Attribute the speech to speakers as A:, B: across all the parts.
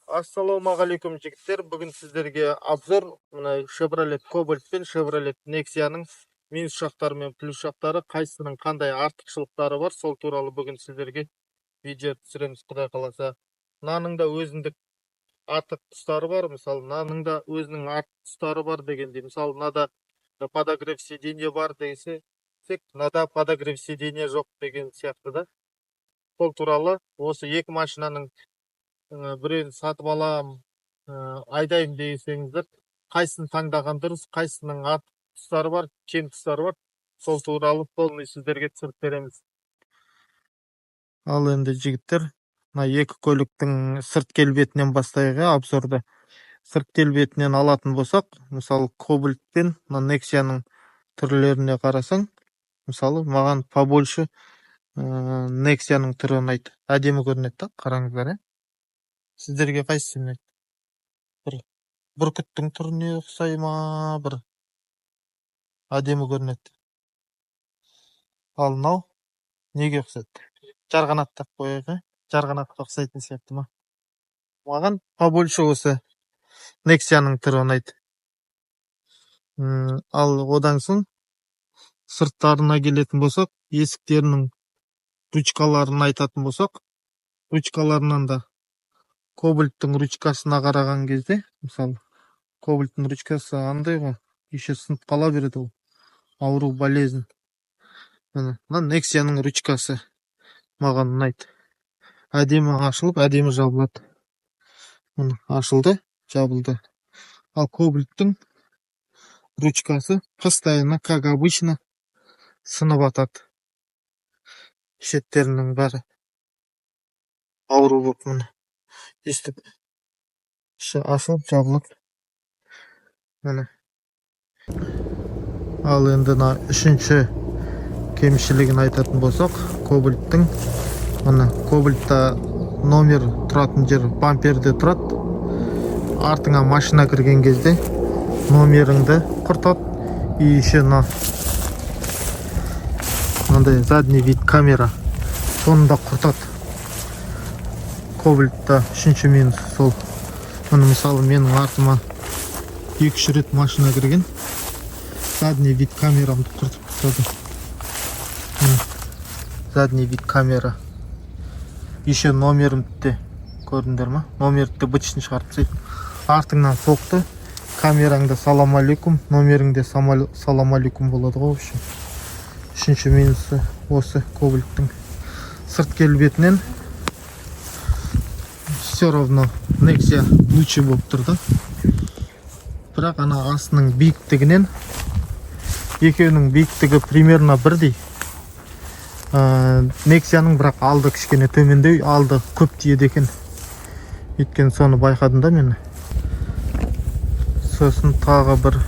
A: Ассалаумағалейкум жігіттер, бүгін сіздерге обзор мына Chevrolet Cobalt пен Chevrolet Nexia'ның минус жақтары мен плюс жақтары, қайсының қандай артықшылықтары бар, сол туралы бүгін сіздерге видео түсіреміз, құдай қаласа. Мынаның да өзіндік артық тұстары бар, мысалы мынаның да өзінің артық тұстары бар дегенде, мысалы мынада подогрев сиденье бар десе, мынада подогрев сиденье жоқ деген сияқты да. Сол туралы осы екі машинаның біреуін сатып алам, айдайым десеңіздер, қайсысын таңдаған дұрыс, қайсының артық тұстары бар, кем тұстары бар, сол туралы полный сіздерге түсіріп береміз. Ал енді жігіттер, мына екі көліктің сырт келбетінен бастайық, обзорды. Сырт келбетінен алатын болсақ, мысалы Cobalt пен Nexia'ның түрлеріне қарасаң, мысалы маған побольше Nexia'ның түрі ұнайды. Әдемі көрінеді, қараңыздар. Сіздерге қайсысы ұнайды? Бір бүркіттің түріне ұқсай ма, бір әдемі көрінеді. Ал мынау неге ұқсайды? Жарғанаттап қояйық, жарғанатқа ұқсайтын сияқты ма? Маған побольше осы Nexia'ның түрі ұнайды. Ал одан соң сырттарына келетін болсақ, есіктерінің ручкаларын айтатын болсақ, ручкаларынан да Cobalt'тың ручкасына қараған кезде, мысалы, Cobalt'тың ручкасы андай ғой, еще сынып қала береді ол. Ауру болезнь. Мына Nexia'ның ручкасы маған ұнайды. Әдемі ашылып, әдемі жабылады. Мына ашылды, жабылды. Ал Cobalt'тың ручкасы постоянно, как обычно, сынып атады. Шеттерінің бәрі ауру болып мына. Естіп, ашылып, жабылып. Мына. Ал енді үшінші кемшілігін айтатын болсақ, Cobalt'тың мына Cobalt'та номер тұратын жер бамперде тұрады. Артыңа машина кірген кезде номеріңді құртады. И еще мынандай задний вид камера соны да құртады. Cobalt'та үшінші минус сол. Мына мысалы менің артыма 2-3 рет машина кірген, задний вид камерамды құртып тастады. Задний вид камера. Еще номерімді де көрдіңдер ма? Номерді де бытышын шығарып тастайды. Артыңнан соқты, камераңда салам алейкум, номеріңде салам алейкум болады ғой. Үшінші минусы осы Cobalt'тың. Сырт келбетінен все равно Nexia лучше болып тұрды. Бірақ ана астының биіктігінен екеуінің биіктігі примерно бірдей. Nexia'ның бірақ алды кішкене төмендеу, алды көп тиеді екен. Өйткені соны байқадым да мен. Сосын тағы бір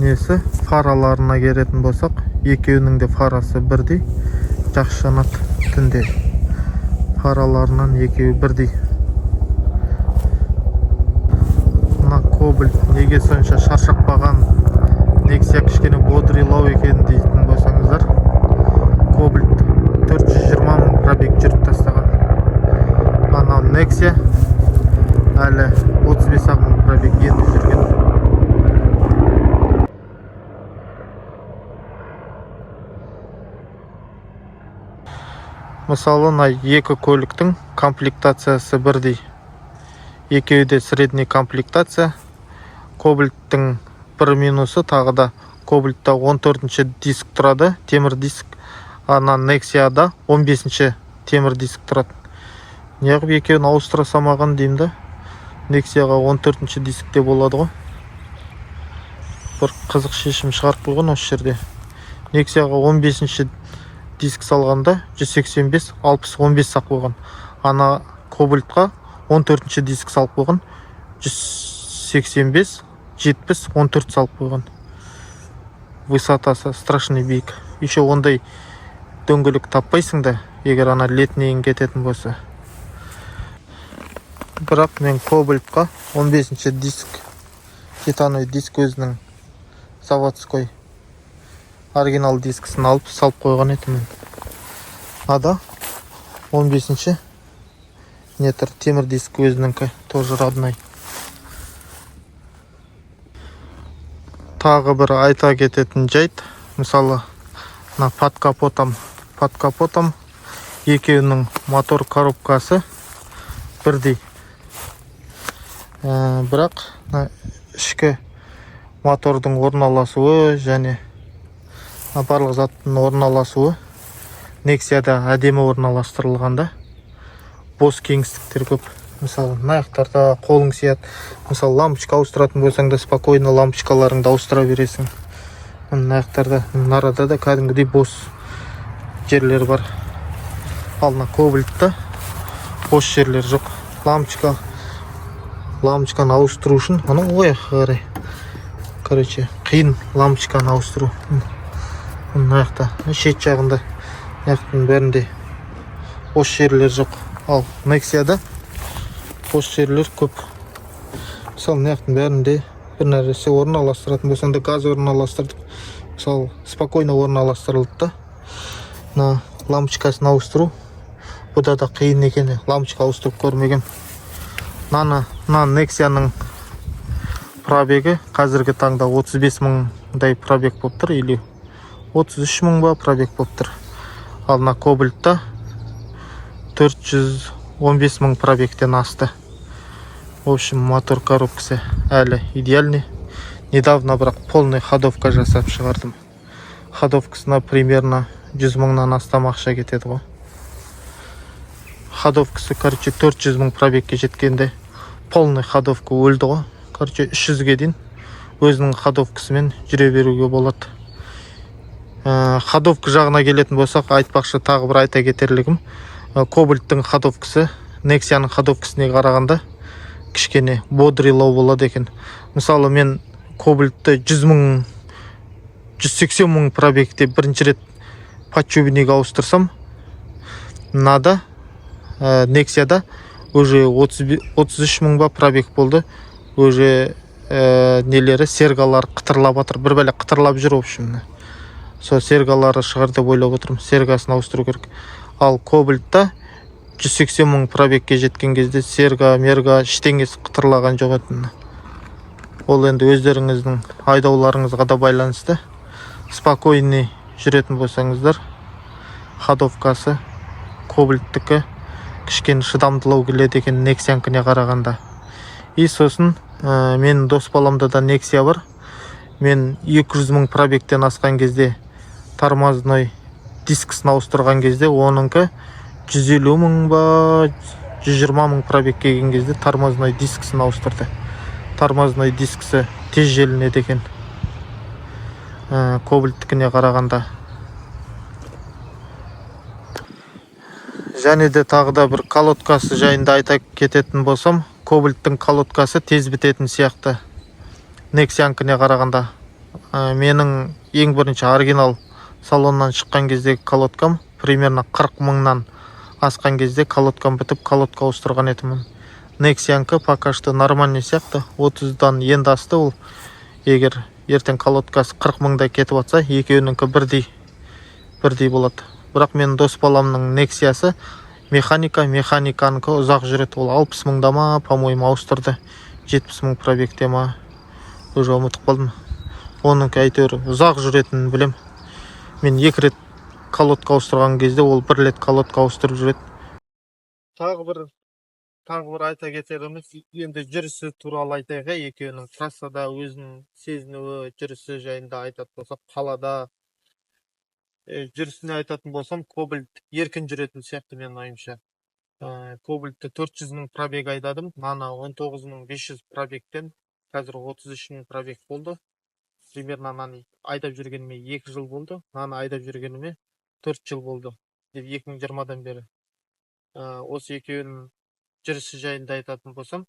A: несі, фараларына келетін болсақ, екеуінің де фарасы бірдей, жақсы жанады түнде. Фараларынан екеуі бірдей. Мына Cobalt неге сонша шаршақпаған, Nexia кішкене бодрилау екен дейтін болсаңыздар, Cobalt 420 мың пробег жүріп тастаған. Анау Nexia әлі 35 мың пробег енді жүрген. Мысалы, екі көліктің комплектациясы бірдей. Екеуі де средний комплектация. Cobalt'тың бір минусы тағы да Cobalt'та 14-ші диск тұрады, темір диск. Ана Nexia'да 15-ші темір диск тұрады. Неғып екеуін ауыстыра самаған деймді. Nexia'ға 14-ші дискте болады ғой. Бір қызық шешім шығарып қойған осы жерде. Nexia'ға 15-ші диск салғанда 185, 60, 15 сақ қойған. Ана Cobalt'қа 14-ші диск салып қойған, 185, 70, 14 салып қойған. Высотасы страшный биік. Еще ондай дөңгелек таппайсың да, егер ана летнейін кететін болса. Бірақ мен Cobalt'қа 15-ші диск, титановый диск өзінің заводской оригинал дискісін алып салып қойған едім. Ада 15-ші нетір темір диск өзінікі тоже родной. Тағы бір айта кететін жайт, мысалы под капотом екеуінің мотор коробкасы бірдей. Бірақ ішкі мотордың орналасуы және барлық заттың орналасуы Nexia-да әдемі орналастырылғанда бос кеңістіктер көп. Мысалы аяқтарда қолың сияды. Мысалы лампочка ауыстыратын болсаң да спокойно лампочкаларыңды ауыстыра бересің. Аяқтарда нарада да кәдімгідей бос жерлер бар. Ал мына кобальтта бос жерлер жоқ. Лампочканы ауыстыру үшін ана ояққа қарай. Қиын лампочканы ауыстыру. Аяқта шет жағында аяқтың бәрінде бос жерлер жоқ. Ал Nexia-да бос жерлер көп. Мысалы аяқтың бәрінде бір нәрсе орналастыратын болсаң да газ орналастырдық. Мысалы спокойно орналастырылды да. Лампочкасын ауыстыру бұда да қиын екен. Лампочка ауыстырып көрмеген. Nexia-ның пробегі қазіргі таңда 35 мыңдай пробег болып тұр, или 33 мың ба пробег болып тұр. Ал на Кобальтта 415 мың пробегтен асты. В общем, мотор коробкасы әлі идеальный. Недавно бірақ полный ходовка жасап шығардым. Ходовкасына примерно 100 мыңнан астам ақша кетеді ғой. Ходовкасы, 400 мың пробегке жеткенде полный ходовка өлді ғой. 300-ге дейін өзінің ходовкасымен жүре беруге болады. Ходовка жағына келетін болсақ, айтпақшы тағы бір айта кетерлігім, Кобальттың ходовкасы Nexia-ның ходовкасына қарағанда кішкене бодрилау болады екен. Мысалы мен Кобальтты 180 мың пробегте бірінші рет подшипник ауыстырсам, Nexia-да уже 33 мың ба пробег болды. Уже нелері, сергалар қытырлап атыр. Бір бәле қытырлап жүр, общем. Сол сергалары шығар деп ойлап отырмын. Сергасын ауыстыру керек. Ал Кобальтта 180 мың пробегке жеткен кезде серга, мерга ештеңесі қытырлаған жоқ еді. Ол енді өздеріңіздің айдауларыңызға да байланысты. Спокойный жүретін болсаңыздар, ходовкасы Кобальттікі кішкене шыдамдылау келеді екен Nexia-нкіне қарағанда. И сосын мен дос баламда да Nexia бар. Мен 200 мың пробегтен асқан кезде тормозной дискісін ауыстырған кезде оныңкі 150 мың ба 120 мың пробег келген кезде тормозной дискісін ауыстырды. Тормозной дискісі тез желінеді екен Кобальттікіне қарағанда. Және де тағы да бір колодкасы жайында айта кететін болсам, Кобальттың колодкасы тез бітетін сияқты Nexia-нкіне қарағанда. Менің ең бірінші оригинал салоннан шыққан кездегі колодкам примерно 40 мыңнан асқан кезде колодкам бітіп, колодка ауыстырған етімін. Nexia-нкі пока что нормальный сияқты, 30-дан енді асты ол. Егер ертең колодкасы 40 мыңдай кетіп атса, екеуініңкі бірдей болады. Бірақ мен дос баламның Nexia-сы механиканікі ұзақ жүреді. Ол 60 мыңда ма, по-моему, ауыстырды. 70 мың пробегте ма, уже ұмытып қалдым. Оныңкі әйтеуір ұзақ жүретінін білем. Мен 2 рет колодка ауыстырған кезде ол 1 рет колодка ауыстырып жүреді. Тағы бір айта кетеріміз, енді жүрісі туралы айтайық. Екеуінің трассада өзінің сезінуі, жүрісі жайында айтатын болсақ, қалада жүрісіне айтатын болсам, Кобальт еркін жүретін сияқты мен ойымша. Кобальтты 400 мың пробег айдадым. 19.500 пробегтен қазір 33 мың пробег болды. Примерно айдап жүргеніме 2 жыл болды. Айдап жүргеніме 4 жыл болды. 2020-дан бері. Осы екеуінің жүрісі жайында айтатын болсам,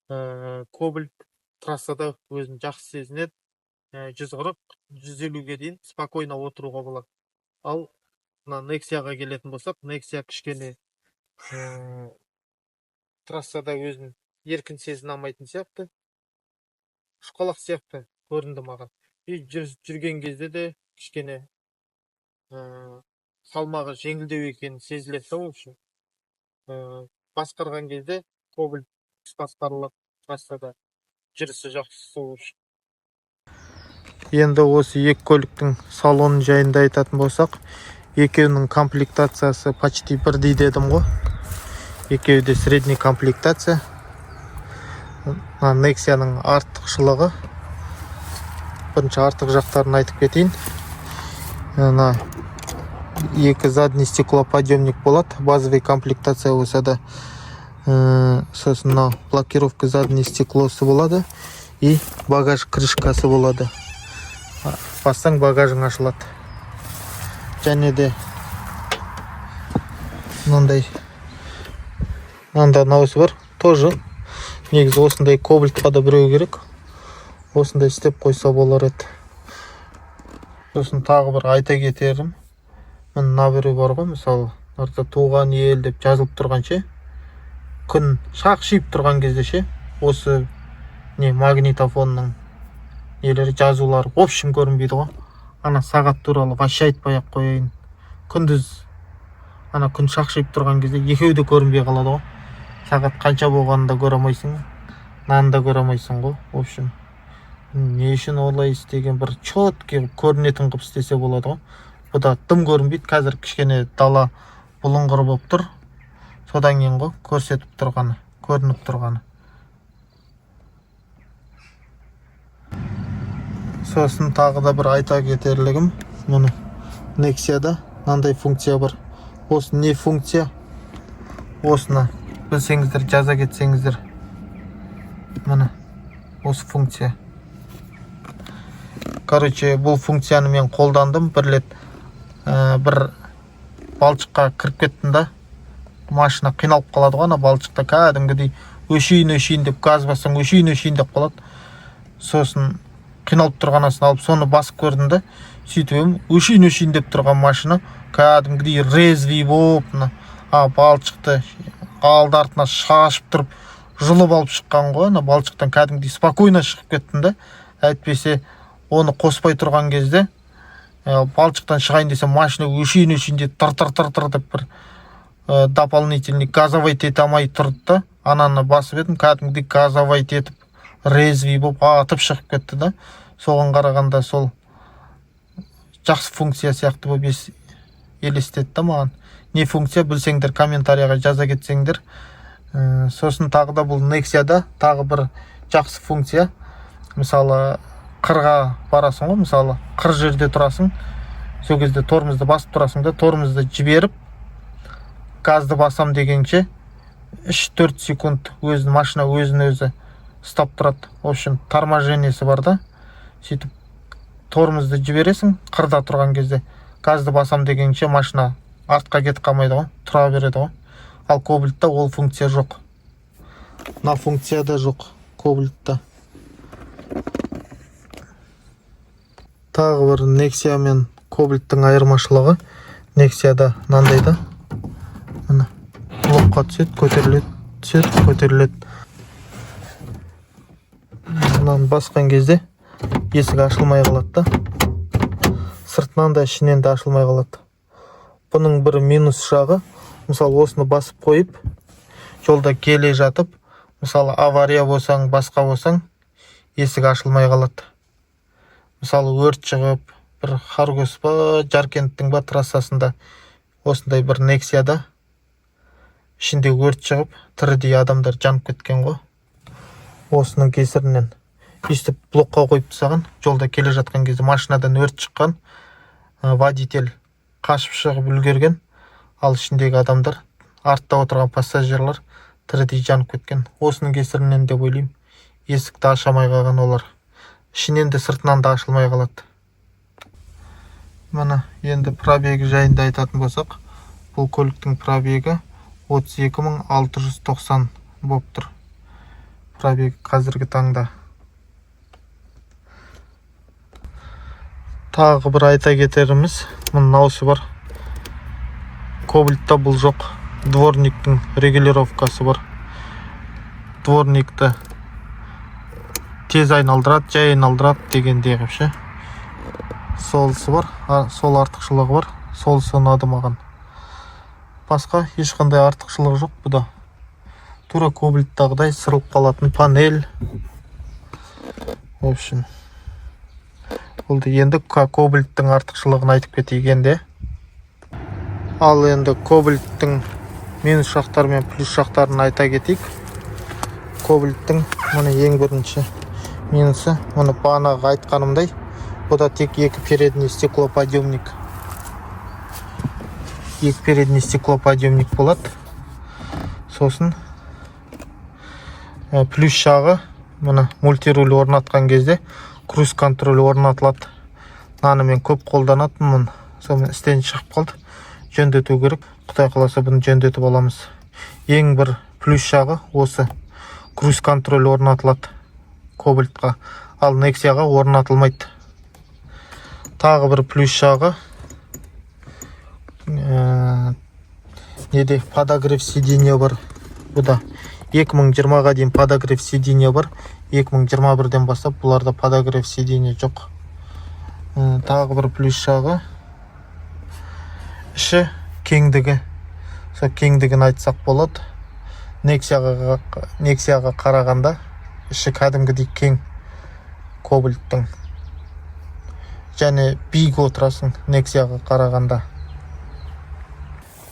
A: Кобальт трассада өзін жақсы сезінеді. 140-150-ге дейін спокойно отыруға болады. Ал Nexia-ға келетін болсақ, Nexia кішкене трассада өзін еркін сезіне алмайтын сияқты. Шұқалақ сияқты көрінді маған. Жүрген кезде де кішкене салмағы жеңілдеу екені сезіледі. басқарған кезде кобальт басқарылады трассада жүрісі жақсы болу үшін. Енді осы екі көліктің салоны жайында айтатын болсақ, екеуінің комплектациясы почти бірдей дедім ғой. Екеуі де средний комплектация. Nexia-ның артықшылығы. Бірінші артық жақтарын айтып кетейін. Екі задний стеклоподъемник болады. Базовый комплектация болса да, сосын блокировка задний стеклосы болады и багаж крышкасы болады. Бассаң багажың ашылады. Және де мынандай науысы бар. Тоже негізі осындай кобальтқа да біреу керек. Осындай істеп қойса болар еді. Сосын тағы бір айта кетерім. Мына біреу бар ғой, мысалы, туған ел деп жазылып тұрған ше, күн шақшиып тұрған кезде ше, осы магнитофонның нелері жазулары в общем көрінбейді ғой. Ана сағат туралы вообще айтпай-ақ қояйын. Күндіз ана күн шақшиып тұрған кезде екеуі де көрінбей қалады ғой. Сағат қанша болғанын да көре алмайсың, нанды да көре алмайсың ғой. В общем, не үшін олай істеген, бір четкий көрінетін қып істесе болады ғой. Бұда дым көрінбейді, қазір кішкене дала бұлыңғыр болып тұр. Содан кейін ғой көрсетіп тұрғаны, көрініп тұрғаны. Сосын тағы да бір айта кетерлігім, мұны Nexia-да мынандай функция бар. Осы не функция? Осыны білсеңіздер, жаза кетсеңіздер. Мына осы функция. Короче, бұл функцияны мен қолдандым бір рет. Бір балшыққа кіріп кеттім да, машина қиналып қалады ғой, ана балшықта кәдімгідей өшейін деп газ бассаң өшейін деп қалады. Сосын қиналып тұрғанасын алып соны басып көрдім да, сөйтіп өшейін деп тұрған машина кәдімгідей резвий болып, балшықты алды артына шашып тұрып жұлып алып шыққан ғой. Ана балшықтан кәдімгідей спокойно шығып кеттім да. Әйтпесе оны қоспай тұрған кезде балшықтан шығайын десе машина өшейін деп тыр деп бір дополнительный газовать ете алмай тұрды да, ананы басып едім, кәдімгідей газовать етіп резвий болып атып шығып кетті да. Соған қарағанда сол жақсы функция сияқты болып елестетті да маған. Не функция білсеңдер комментарияға жаза кетсеңдер. Сосын тағы да бұл Nexia-да тағы бір жақсы функция. Мысалы қырға барасың ғой, мысалы қыр жерде тұрасың, сол кезде тормозды басып тұрасың да, тормозды жіберіп газды басам дегенше 3-4 секунд машина өзін-өзі ұстап тұрады. В общем, торможениесі бар да. Сөйтіп тормозды жібересің, қырда тұрған кезде газды басам дегенше машина артқа кетіп қалмайды ғой, тұра береді ғой. Ал кобальтта ол функция жоқ. Мына функция да жоқ кобальтта. Тағы бір Nexia мен кобальттың айырмашылығы. Nexia-да мынандай да. Мына блокқа түседі, көтеріледі, түседі, көтеріледі. Мынаны басқан кезде есік ашылмай қалады да. Сыртынан да ішінен де ашылмай қалады. Бұның бір минус жағы, мысалы осыны басып қойып, жолда келе жатып, мысалы авария болсаң, басқа болсаң, есік ашылмай қалады. Мысалы өрт шығып, бір Харгос па, Жаркенттің ба трассасында осындай бір Nexia-да ішінде өрт шығып, тірідей адамдар жанып кеткен ғой. Осының кесірінен өйстіп блокқа қойып тастаған, жолда келе жатқан кезде машинадан өрт шыққан, водитель қашып шығып үлгерген, ал ішіндегі адамдар, артта отырған пассажирлар тірідей жанып кеткен. Осының кесірінен деп ойлаймын, есікті ашамай қалған олар. Ішінен де сыртынан да ашылмай қалады. Мына енді пробегі жайында айтатын болсақ, бұл көліктің пробегі 32.690 болып тұр. Пробегі қазіргі таңда. Тағы бір айта кетеріміз, мынаусы бар. Кобальтта бұл жоқ. Дворниктің регулировкасы бар. Дворникті тез айналдырады, жай айналдырады дегендей қып ше. Солысы бар, сол артықшылығы бар. Солысы ұнады маған. Басқа ешқандай артықшылығы жоқ бұда. тура кобальттағыдай сырылып қалатын панель. В общем, болды. Енді кобальттың артықшылығын айтып кетейік енді. Ал енді кобальттың минус жақтары мен плюс жақтарын айта кетейік. Кобальттың мұны ең бірінші минусы, мұны бағанағы айтқанымдай, бұда тек екі передний стеклоподъемник. Екі передний стеклоподъемник болады. Сосын плюс жағы, мұны мультируль орнатқан кезде круиз контроль орнатылады. Наны мен көп қолданатынмын, сонымен істен шығып қалды. Жөндету керек. Құдай қаласа бұны жөндетіп аламыз. Ең бір плюс жағы осы круиз контроль орнатылады кобальтқа, ал Nexia-ға орнатылмайды. Тағы бір плюс жағы неде подогрев сиденья бар. Бұда 2020-ға дейін подогрев сиденья бар. 2021-ден бастап бұларда подогрев сиденья жоқ. Тағы бір плюс жағы іші кеңдігі. Сол кеңдігін айтсақ болады. Nexia-ға қарағанда іші кәдімгідей кең кобальттың. Және биг отырасың Nexia-ға қарағанда.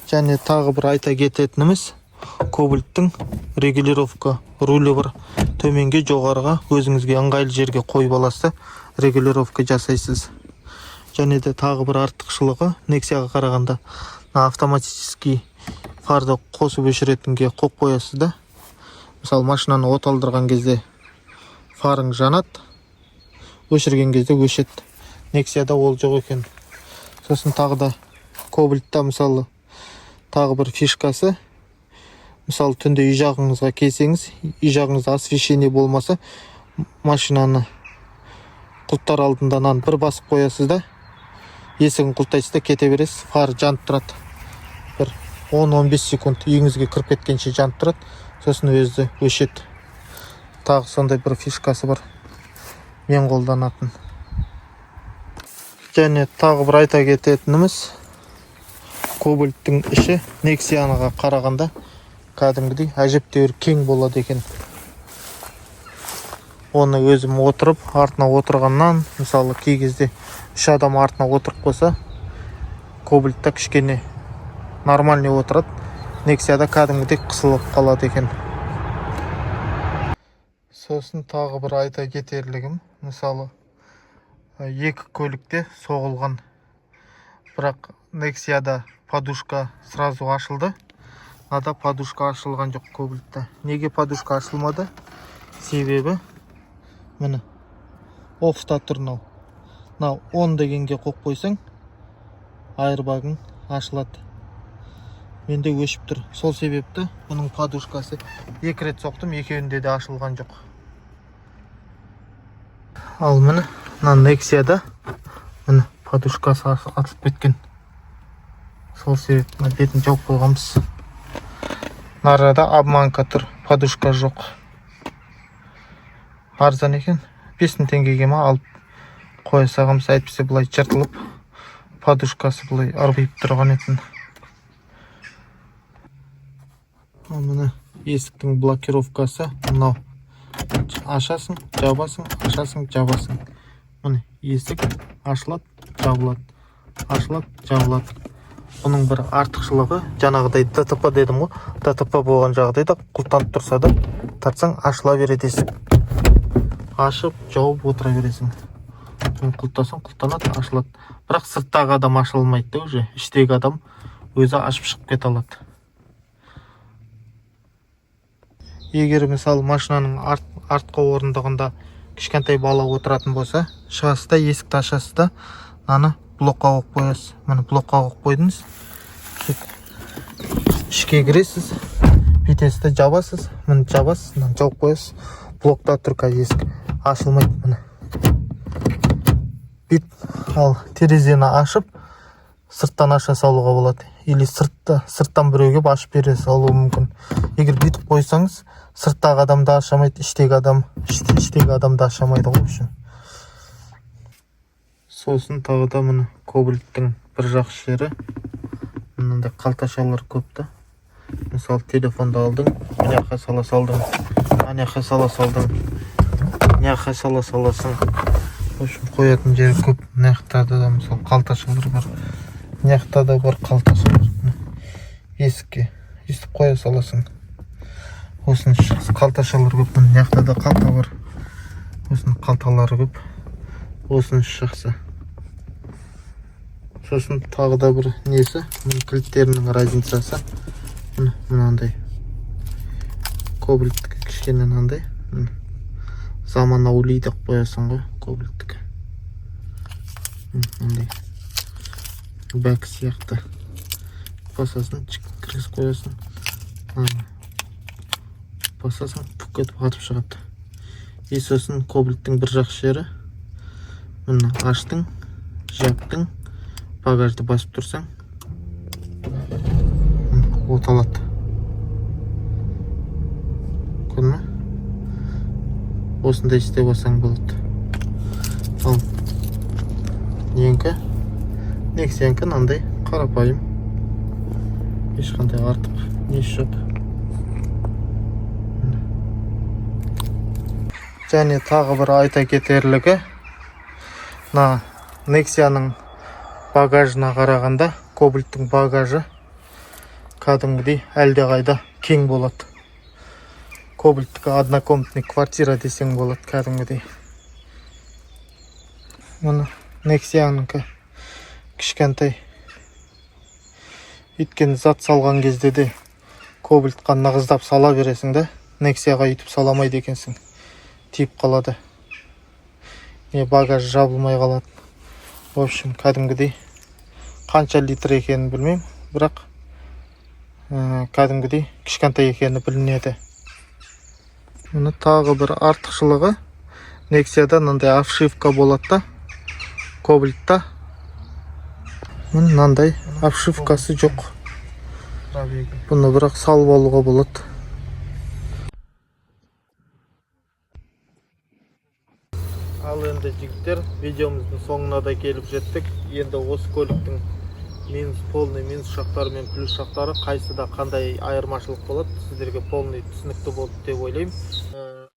A: Және тағы бір айта кететініміз, кобальттың регулировка рулі бар. Төменге жоғарыға өзіңізге ыңғайлы жерге қойып аласыз, регулировка жасайсыз. Және де тағы бір артықшылығы Nexia-ға қарағанда автоматический фарды қосып өшіретінге қоқ қоясыз да. Мысалы, машинаны оталдырған кезде фарың жанады, өшірген кезде өшеді. Nexia-да ол жоқ екен. Сосын тағы да кобальтта мысалы тағы бір фишкасы, мысалы түнде үй жағыңызға келсеңіз, үй жағыңызда освещение болмаса, машинаны құлттар алдынан бір басып қоясыз да, есігін құлттайсыз да кете бересіз, фар жанып тұрады. Бір 10-15 секунд үйіңізге кіріп кеткенше жанып тұрады, сосын өзі өшеді. Тағы сондай бір фишкасы бар, мен қолданатын. Және тағы бір айта кететініміз, кобальттың іші Nexia-ға қарағанда кәдімгідей әжептәуір кең болады екен. Оны өзім отырып, артына отырғаннан, мысалы кей кезде 3 адам артына отырып қойса, кобальтта кішкене нормальный отырады. Nexia-да кәдімгідей қысылып қалады екен. Сосын тағы бір айта кетерлігім, мысалы екі көлікте соғылған, бірақ Nexia-да подушка сразу ашылды. Ада подушка ашылған жоқ кобальтта. Неге подушка ашылмады? Себебі міне оффта тұр мынау. Мынау 10 дегенге қоқ қойсаң, айырбагың ашылады. Менде өшіп тұр. Сол себепті бұның подушкасы 2 рет соқтым, екеуінде де ашылған жоқ. Ал міне Nexia-да міне подушкасы атылып кеткен. Сол себепті бетін жауып қойғанбыз. Нарада обманка тұр, подушка жоқ. Арзан екен, 5000 теңгеге ма алып қоя сағымыз, әйтпесе бұлай жыртылып, подушкасы бұлай ырбиып тұрған екен. Міне есіктің блокировкасы, мынау. Ашасың, жабасың, ашасың, жабасың. Міне есік ашылады, жабылады, ашылады, жабылады. Бұның бір артықшылығы, жаңағыдай ДТП дедім ғой, ДТП болған жағдайда құлттанып тұрса да, тартсаң ашыла береді есік. Ашып, жауып отыра бересің. Құлттасаң, құлттанады, ашылады. Бірақ сырттағы адам ашылмайды, уже іштегі адам өзі ашып шығып кете алады. Егер мысалы машинаның артқы орындығында кішкентай бала отыратын болса, шығасыз да, есікті ашасыз да, наны блокқа қойып қоясыз. Міне блокқа қойып қойдыңыз. Ішке кіресіз, бүйтесіз, жабасыз, міне жабасыз, міне жауып қоясыз. Блокта тұр есік ашылмайды міне. Бүйт, ал терезені ашып, сырттан аша салуға болады. Или сырттан біреуге ашып бере салуы мүмкін. Егер бүйтіп қойсаңыз, сырттағы адамды ашамайды, іштегі адамды ашамайды ғой үшін. Сосын тағы да міне кобальттың бір жақсы жері, мынандай қалташалар көпті. Мысалы телефонды алдың, мына жаққа сала салдың, ана жаққа сала салдың, мына жаққа сала саласың. В общем, қоятын жері көп. Мына жақта да мысалы қалташалар бар. Мына жақта да бар қалташалар. Есікке өйстіп қоя саласың. Осының қалташалар көп. Мына жақта да қалта бар. Осының қалталары көп. Осының жақсы. Сосын тағы да бір несі, кілттерінің разницасы. Мынандай. Кобальттікі кішкене мынандай. Заманауи деп қоясың ғой, кобальттікі. Мынандай. Бәк сияқты. Басасын, кіргіз қоясың. Басасын, бүк етіп қатып шығады. Сосын кобальттің бір жақсы жері. Мұны аштың, жаптың, багажды басып тұрсаң, оталады. Көрме? Осындай істеп алсаң болады. Ал Nexia-нікі мынандай қарапайым. Ешқандай артық несі жоқ. Және тағы бір айта кетерлігі, Nexia-ның багажына қарағанда кобальттің багажы кәдімгідей әлдеқайда кең болады. Кобальттікі однокомнатный квартира десең болады кәдімгідей. Мұны Nexia-нікі кішкентай. Өйткені зат салған кезде де кобальтқа нығыздап сала бересің да, Nexia-ға үйтіп саламайды екенсің. Тиіп қалады. Багаж жабылмай қалады. В общем, кәдімгідей қанша литр екенін білмеймін, бірақ кәдімгідей кішкентай екені білінеді. Мұны тағы бір артықшылығы, Nexia-да мынандай обшивка болады да, кобальтта. Мынандай обшивкасы жоқ. Бұны бірақ салып алуға болады. Ал енді жігіттер, видеомыздың соңына да келіп жеттік. Енді осы көліктің полный минус шақтары мен плюс шақтары қайсыда қандай айырмашылық болады, сіздерге полный түсінікті болды деп ойлаймын.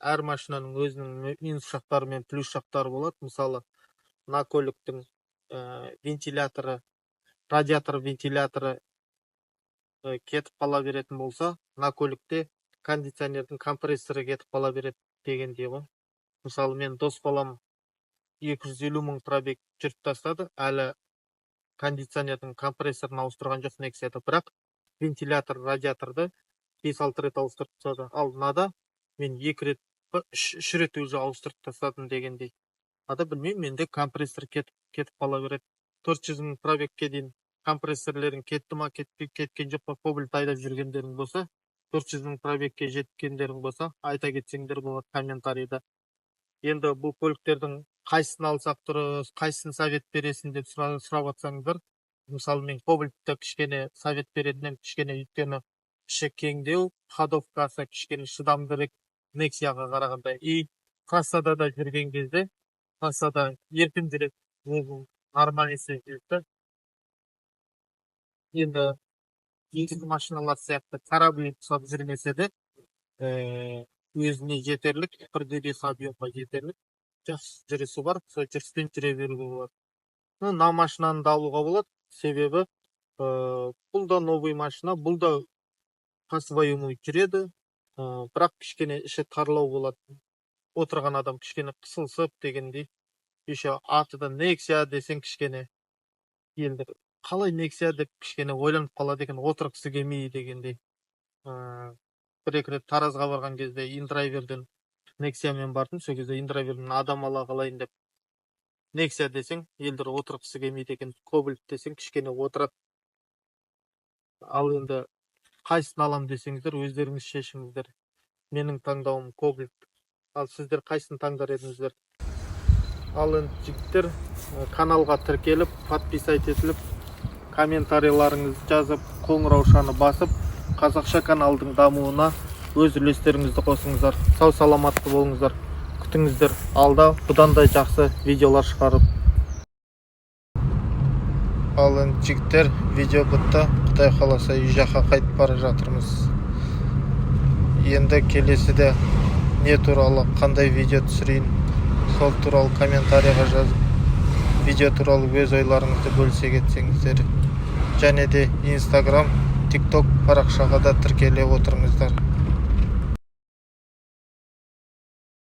A: Әр машинаның өзінің минус шақтары мен плюс шақтары болады. Мысалы, мына көліктің вентиляторы, радиатор вентиляторы кетіп қала беретін болса, мына көлікте кондиционердің компрессоры кетіп қала береді дегендей ғой. Мысалы, мен дос балам 250 мың пробег жүріп тастады, әлі кондиционердің компрессорын ауыстырған жоқ Nexia-да, бірақ вентилятор, радиаторды 5-6 рет ауыстырып тастады. Ал мынада мен 2 рет, 3 рет уже ауыстырып тастадым дегендей. Ада білмеймін, менде компрессор кетіп қала береді. 400 мың пробегке дейін компрессорлерің кетті ма, кеткен жоқ па, кобальт айдап жүргендерің болса, 400 мың пробегке жеткендерің болса, айта кетсеңдер болады комментарийда. Енді бұл көліктердің қайсысын алсақ дұрыс, қайсысын совет бересің деп сұрап атсаңыздар. Мысалы, мен кобальтта кішкене совет беретінен кішкене, өйткені іші кеңдеу, ходовкасы кішкене шыдамдырек Nexia-ға қарағанда. И трассада да жүрген кезде, трассада еркіндірек, нормальный сезілді. Енді екі машиналар сияқты корабль ұсап жүрмесе де, өзіне жетерлік, 1/5 объемға жетерлік. Жақсы жүрісі бар, сол жүріспен жүре беруге болады. Мына машинаны да алуға болады, себебі бұл да новый машина, бұл да по-своему жүреді, бірақ кішкене іші тарлау болады. Отырған адам кішкене қысылсып дегендей. Еще артыда Nexia десең кішкене енді қалай Nexia деп кішкене ойланып қалады екен, отырғысы келмей дегендей. Бір-екі рет Таразға барған кезде индрайверден Nexia-мен бардым, сол кезде индрайверден адам ала қалайын деп. Nexia десең, елдер отырғысы келмейді екен, кобальт десең кішкене отырады. Ал енді қайсысын алам десеңіздер, өздеріңіз шешіңіздер. Менің таңдауым кобальт. Ал сіздер қайсысын таңдар едіңіздер? Ал енді жігіттер, каналға тіркеліп, подписать етіліп, комментарийларыңызды жазып, қоңыраушаны басып, қазақша каналдың дамуына өз үлестеріңізді қосыңыздар. Сау саламатты болыңыздар. Күтіңіздер. Алда бұдан да жақсы видеолар шығарып. Ал енді жігіттер, видео бітті. Құдай қаласа үй жаққа қайтып бара жатырмыз. енді келесіде не туралы қандай видео түсірейін сол туралы комментарийға жазып видео туралы өз ойларыңызды бөлісе кетсеңіздер, және де Instagram, TikTok парақшаға да тіркеле отырыңыздар.